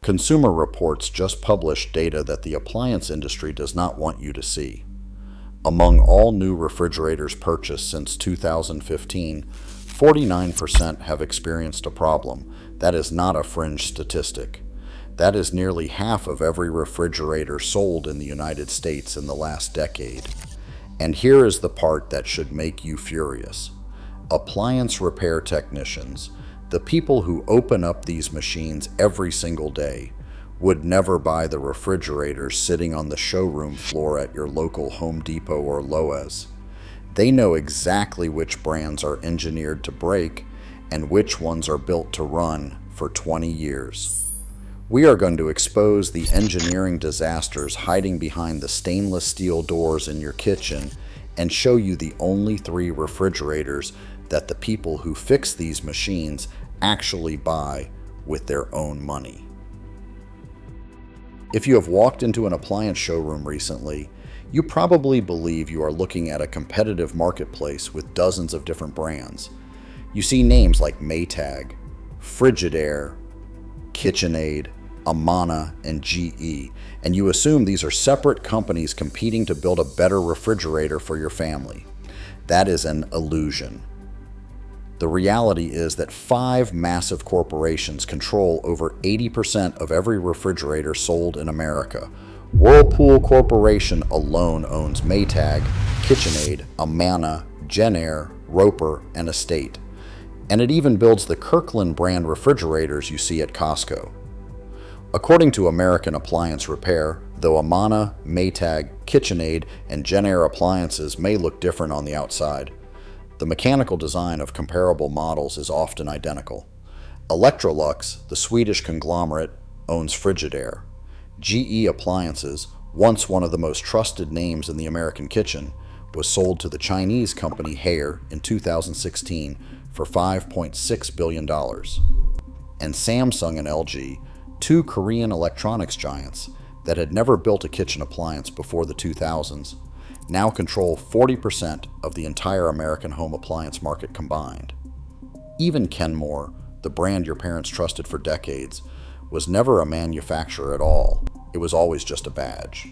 Consumer Reports just published data that the appliance industry does not want you to see. Among all new refrigerators purchased since 2015, 49% have experienced a problem. That is not a fringe statistic. That is nearly half of every refrigerator sold in the United States in the last decade. And here is the part that should make you furious. Appliance repair technicians, the people who open up these machines every single day, would never buy the refrigerators sitting on the showroom floor at your local Home Depot or Lowe's. They know exactly which brands are engineered to break and which ones are built to run for 20 years. We are going to expose the engineering disasters hiding behind the stainless steel doors in your kitchen and show you the only 3 refrigerators that the people who fix these machines actually buy with their own money. If you have walked into an appliance showroom recently, you probably believe you are looking at a competitive marketplace with dozens of different brands. You see names like Maytag, Frigidaire, KitchenAid, Amana, and GE, and you assume these are separate companies competing to build a better refrigerator for your family. That is an illusion. The reality is that 5 massive corporations control over 80% of every refrigerator sold in America. Whirlpool Corporation alone owns Maytag, KitchenAid, Amana, Jenn-Air, Roper, and Estate. And it even builds the Kirkland brand refrigerators you see at Costco. According to American Appliance Repair, though Amana, Maytag, KitchenAid, and Jenn-Air appliances may look different on the outside, the mechanical design of comparable models is often identical. Electrolux, the Swedish conglomerate, owns Frigidaire. GE Appliances, once one of the most trusted names in the American kitchen, was sold to the Chinese company Haier in 2016 for $5.6 billion. And Samsung and LG, 2 Korean electronics giants that had never built a kitchen appliance before the 2000s, now control 40% of the entire American home appliance market combined. Even Kenmore, the brand your parents trusted for decades, was never a manufacturer at all. It was always just a badge.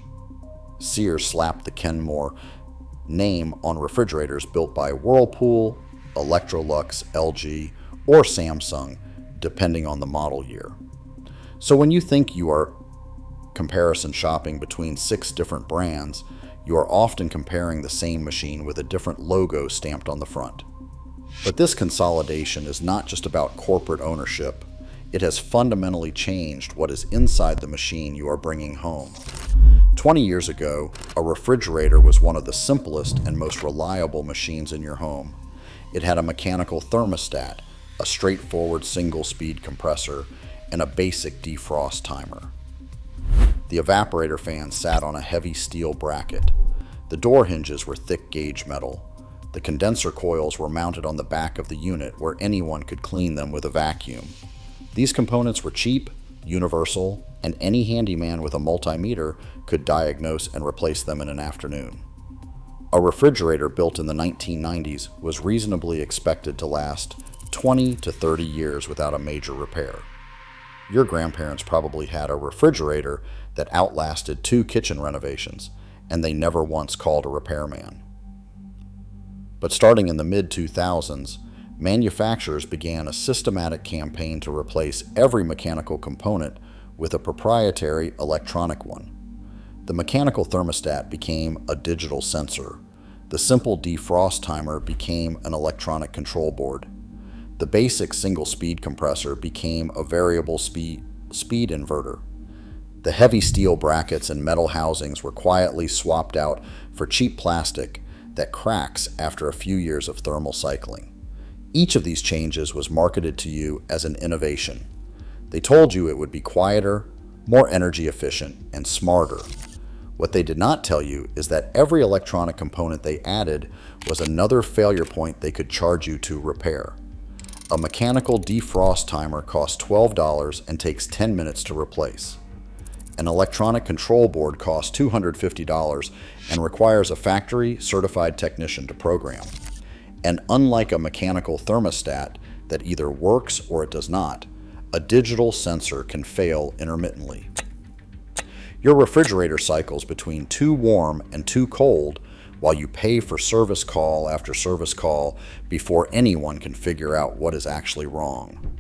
Sears slapped the Kenmore name on refrigerators built by Whirlpool, Electrolux, LG, or Samsung, depending on the model year. So when you think you are comparison shopping between 6 different brands, you are often comparing the same machine with a different logo stamped on the front. But this consolidation is not just about corporate ownership. It has fundamentally changed what is inside the machine you are bringing home. 20 years ago, a refrigerator was one of the simplest and most reliable machines in your home. It had a mechanical thermostat, a straightforward single-speed compressor, and a basic defrost timer. The evaporator fan sat on a heavy steel bracket. The door hinges were thick gauge metal. The condenser coils were mounted on the back of the unit where anyone could clean them with a vacuum. These components were cheap, universal, and any handyman with a multimeter could diagnose and replace them in an afternoon. A refrigerator built in the 1990s was reasonably expected to last 20 to 30 years without a major repair. Your grandparents probably had a refrigerator that outlasted 2 kitchen renovations, and they never once called a repairman. But starting in the mid-2000s, manufacturers began a systematic campaign to replace every mechanical component with a proprietary electronic one. The mechanical thermostat became a digital sensor. The simple defrost timer became an electronic control board. The basic single-speed compressor became a variable speed inverter. The heavy steel brackets and metal housings were quietly swapped out for cheap plastic that cracks after a few years of thermal cycling. Each of these changes was marketed to you as an innovation. They told you it would be quieter, more energy efficient, and smarter. What they did not tell you is that every electronic component they added was another failure point they could charge you to repair. A mechanical defrost timer costs $12 and takes 10 minutes to replace. An electronic control board costs $250 and requires a factory-certified technician to program. And unlike a mechanical thermostat that either works or it does not, A digital sensor can fail intermittently. Your refrigerator cycles between too warm and too cold while you pay for service call after service call before anyone can figure out what is actually wrong.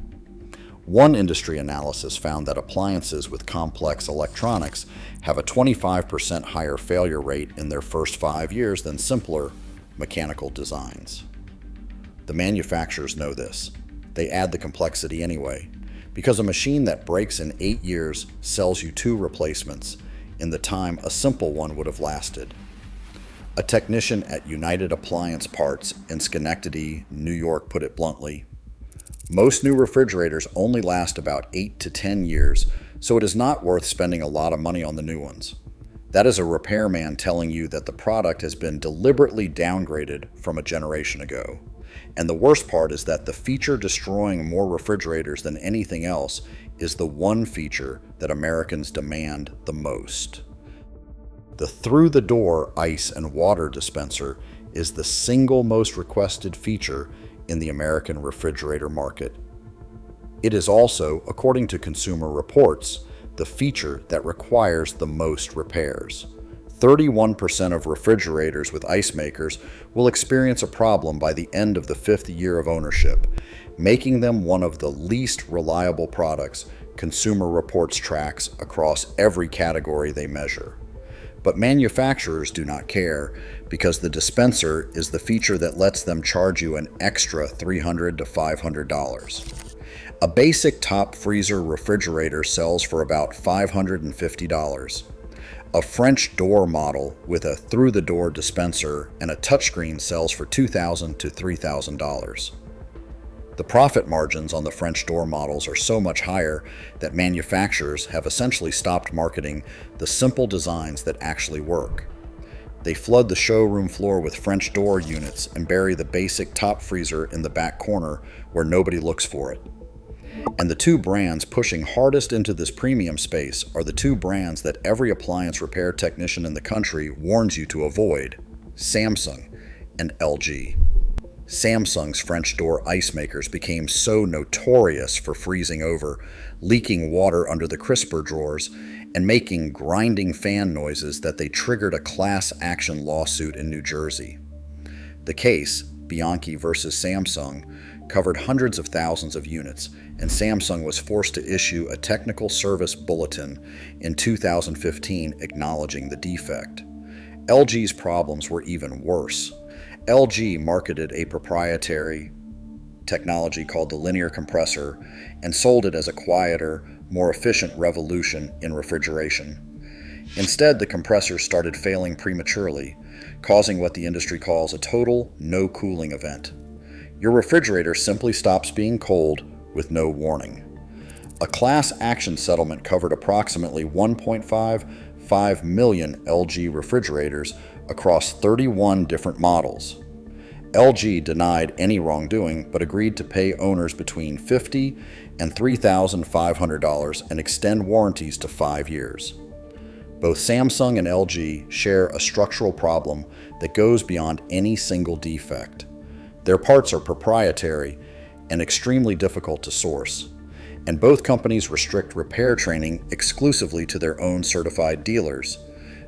One industry analysis found that appliances with complex electronics have a 25% higher failure rate in their first 5 years than simpler mechanical designs. The manufacturers know this. They add the complexity anyway, because a machine that breaks in 8 years sells you 2 replacements in the time a simple one would have lasted. A technician at United Appliance Parts in Schenectady, New York put it bluntly, "Most new refrigerators only last about 8 to 10 years, so it is not worth spending a lot of money on the new ones." That is a repairman telling you that the product has been deliberately downgraded from a generation ago. And the worst part is that the feature destroying more refrigerators than anything else is the one feature that Americans demand the most. The through-the-door ice and water dispenser is the single most requested feature in the American refrigerator market. It is also, according to Consumer Reports, the feature that requires the most repairs. 31% of refrigerators with ice makers will experience a problem by the end of the 5th year of ownership, making them one of the least reliable products Consumer Reports tracks across every category they measure. But manufacturers do not care, because the dispenser is the feature that lets them charge you an extra $300 to $500. A basic top freezer refrigerator sells for about $550. A French door model with a through-the-door dispenser and a touchscreen sells for $2,000 to $3,000. The profit margins on the French door models are so much higher that manufacturers have essentially stopped marketing the simple designs that actually work. They flood the showroom floor with French door units and bury the basic top freezer in the back corner where nobody looks for it. And the 2 brands pushing hardest into this premium space are the 2 brands that every appliance repair technician in the country warns you to avoid: Samsung and LG. Samsung's French door ice makers became so notorious for freezing over, leaking water under the crisper drawers, and making grinding fan noises that they triggered a class action lawsuit in New Jersey. The case, Bianchi versus Samsung, covered hundreds of thousands of units, and Samsung was forced to issue a technical service bulletin in 2015 acknowledging the defect. LG's problems were even worse. LG marketed a proprietary technology called the linear compressor and sold it as a quieter, more efficient revolution in refrigeration. Instead, the compressors started failing prematurely, causing what the industry calls a total no cooling event. Your refrigerator simply stops being cold with no warning. A class action settlement covered approximately 1.55 million LG refrigerators across 31 different models. LG denied any wrongdoing but agreed to pay owners between $50 and $3,500 and extend warranties to 5 years. Both Samsung and LG share a structural problem that goes beyond any single defect. Their parts are proprietary and extremely difficult to source, and both companies restrict repair training exclusively to their own certified dealers.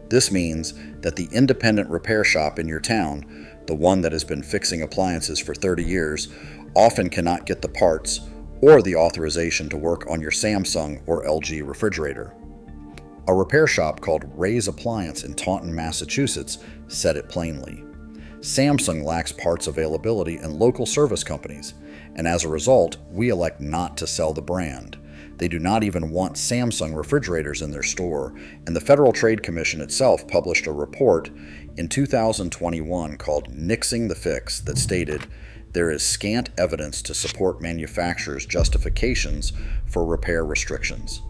This means that the independent repair shop in your town, the one that has been fixing appliances for 30 years, often cannot get the parts or the authorization to work on your Samsung or LG refrigerator. A repair shop called Ray's Appliance in Taunton, Massachusetts, said it plainly. Samsung lacks parts availability and local service companies, and as a result, we elect not to sell the brand. They do not even want Samsung refrigerators in their store, and the Federal Trade Commission itself published a report in 2021 called Nixing the Fix that stated, "There is scant evidence to support manufacturers' justifications for repair restrictions."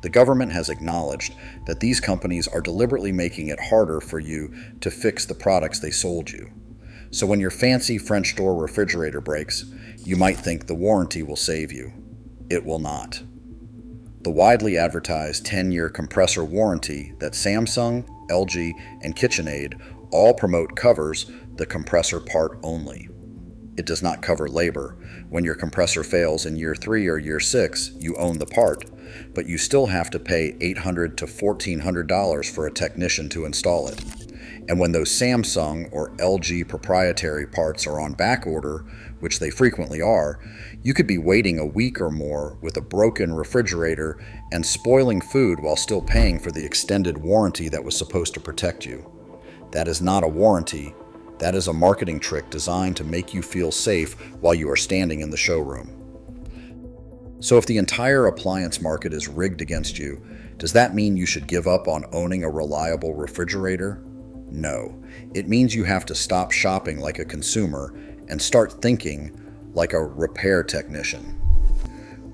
The government has acknowledged that these companies are deliberately making it harder for you to fix the products they sold you. So when your fancy French door refrigerator breaks, you might think the warranty will save you. It will not. The widely advertised 10-year compressor warranty that Samsung, LG, and KitchenAid all promote covers the compressor part only. It does not cover labor. When your compressor fails in year 3 or year 6, you own the part, but you still have to pay $800 to $1,400 for a technician to install it. And when those Samsung or LG proprietary parts are on back order, which they frequently are, you could be waiting a week or more with a broken refrigerator and spoiling food while still paying for the extended warranty that was supposed to protect you. That is not a warranty. That is a marketing trick designed to make you feel safe while you are standing in the showroom. So if the entire appliance market is rigged against you, does that mean you should give up on owning a reliable refrigerator? No. It means you have to stop shopping like a consumer and start thinking like a repair technician.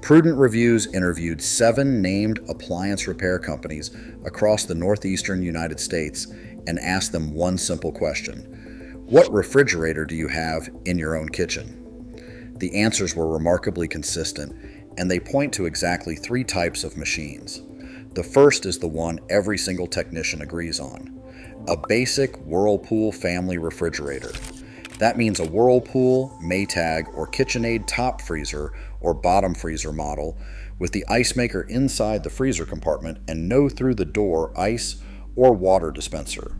Prudent Reviews interviewed 7 named appliance repair companies across the northeastern United States and asked them one simple question: what refrigerator do you have in your own kitchen? The answers were remarkably consistent, and they point to exactly 3 types of machines. The first is the one every single technician agrees on: a basic Whirlpool family refrigerator. That means a Whirlpool, Maytag, or KitchenAid top freezer or bottom freezer model with the ice maker inside the freezer compartment and no through-the-door ice or water dispenser.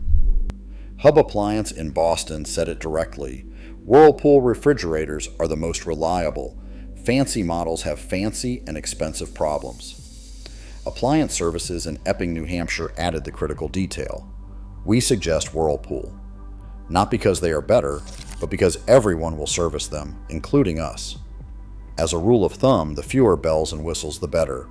Hub Appliance in Boston said it directly: Whirlpool refrigerators are the most reliable. Fancy models have fancy and expensive problems. Appliance Services in Epping, New Hampshire added the critical detail: we suggest Whirlpool. Not because they are better, but because everyone will service them, including us. As a rule of thumb, the fewer bells and whistles, the better.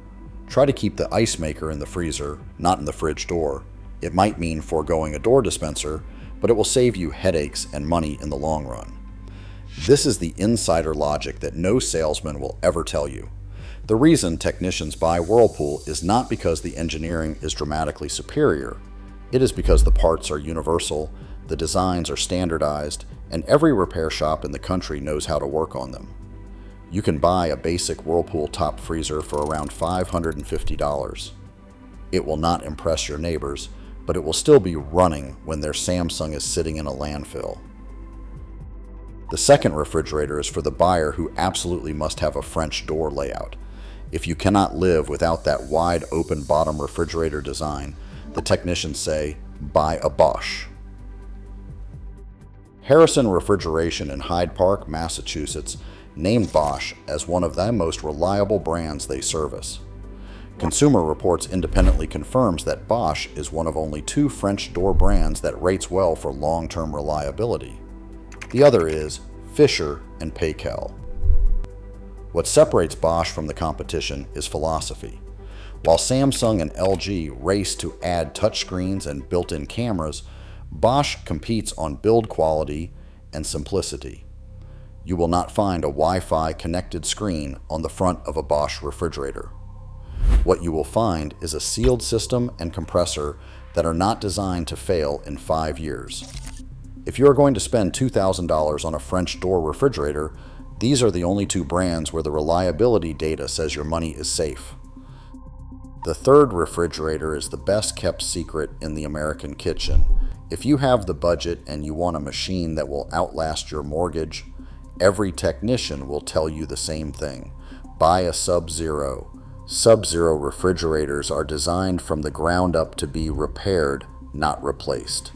Try to keep the ice maker in the freezer, not in the fridge door. It might mean foregoing a door dispenser, but it will save you headaches and money in the long run. This is the insider logic that no salesman will ever tell you. The reason technicians buy Whirlpool is not because the engineering is dramatically superior. It is because the parts are universal, the designs are standardized, and every repair shop in the country knows how to work on them. You can buy a basic Whirlpool top freezer for around $550. It will not impress your neighbors, but it will still be running when their Samsung is sitting in a landfill. The second refrigerator is for the buyer who absolutely must have a French door layout. If you cannot live without that wide open bottom refrigerator design, the technicians say, buy a Bosch. Harrison Refrigeration in Hyde Park, Massachusetts, named Bosch as one of the most reliable brands they service. Consumer Reports independently confirms that Bosch is one of only 2 French door brands that rates well for long-term reliability. The other is Fisher and Paykel. What separates Bosch from the competition is philosophy. While Samsung and LG race to add touchscreens and built-in cameras, Bosch competes on build quality and simplicity. You will not find a Wi-Fi connected screen on the front of a Bosch refrigerator. What you will find is a sealed system and compressor that are not designed to fail in 5 years. If you are going to spend $2,000 on a French door refrigerator, these are the only 2 brands where the reliability data says your money is safe. The third refrigerator is the best kept secret in the American kitchen. If you have the budget and you want a machine that will outlast your mortgage, every technician will tell you the same thing: buy a Sub-Zero. Sub-Zero refrigerators are designed from the ground up to be repaired, not replaced.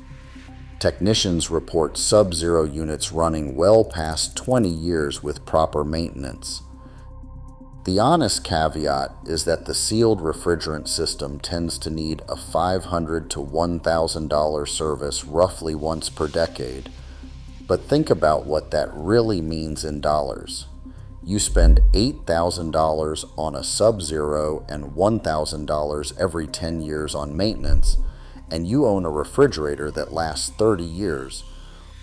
Technicians report Sub-Zero units running well past 20 years with proper maintenance. The honest caveat is that the sealed refrigerant system tends to need a $500 to $1,000 service roughly once per decade. But think about what that really means in dollars. You spend $8,000 on a Sub-Zero and $1,000 every 10 years on maintenance, and you own a refrigerator that lasts 30 years.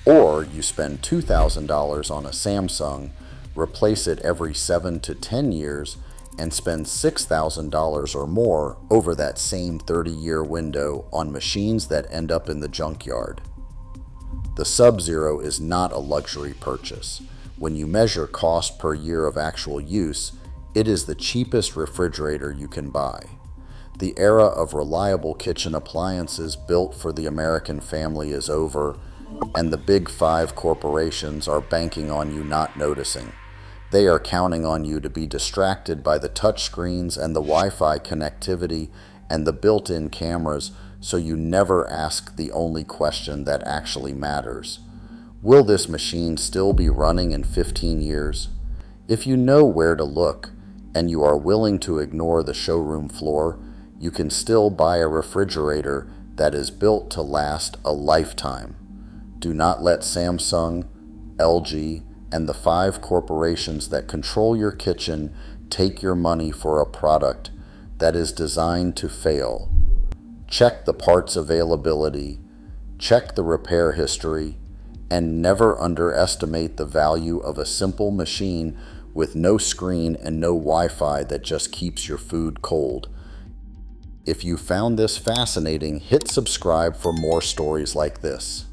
Or you spend $2,000 on a Samsung, replace it every 7 to 10 years, and spend $6,000 or more over that same 30-year window on machines that end up in the junkyard. The Sub-Zero is not a luxury purchase. When you measure cost per year of actual use, it is the cheapest refrigerator you can buy. The era of reliable kitchen appliances built for the American family is over, And the big five corporations are banking on you not noticing. They are counting on you to be distracted by the touchscreens and the Wi-Fi connectivity and the built-in cameras, so you never ask the only question that actually matters. Will this machine still be running in 15 years? If you know where to look, and you are willing to ignore the showroom floor, you can still buy a refrigerator that is built to last a lifetime. Do not let Samsung, LG, and the five corporations that control your kitchen take your money for a product that is designed to fail. Check the parts availability, check the repair history, and never underestimate the value of a simple machine with no screen and no Wi-Fi that just keeps your food cold. If you found this fascinating, hit subscribe for more stories like this.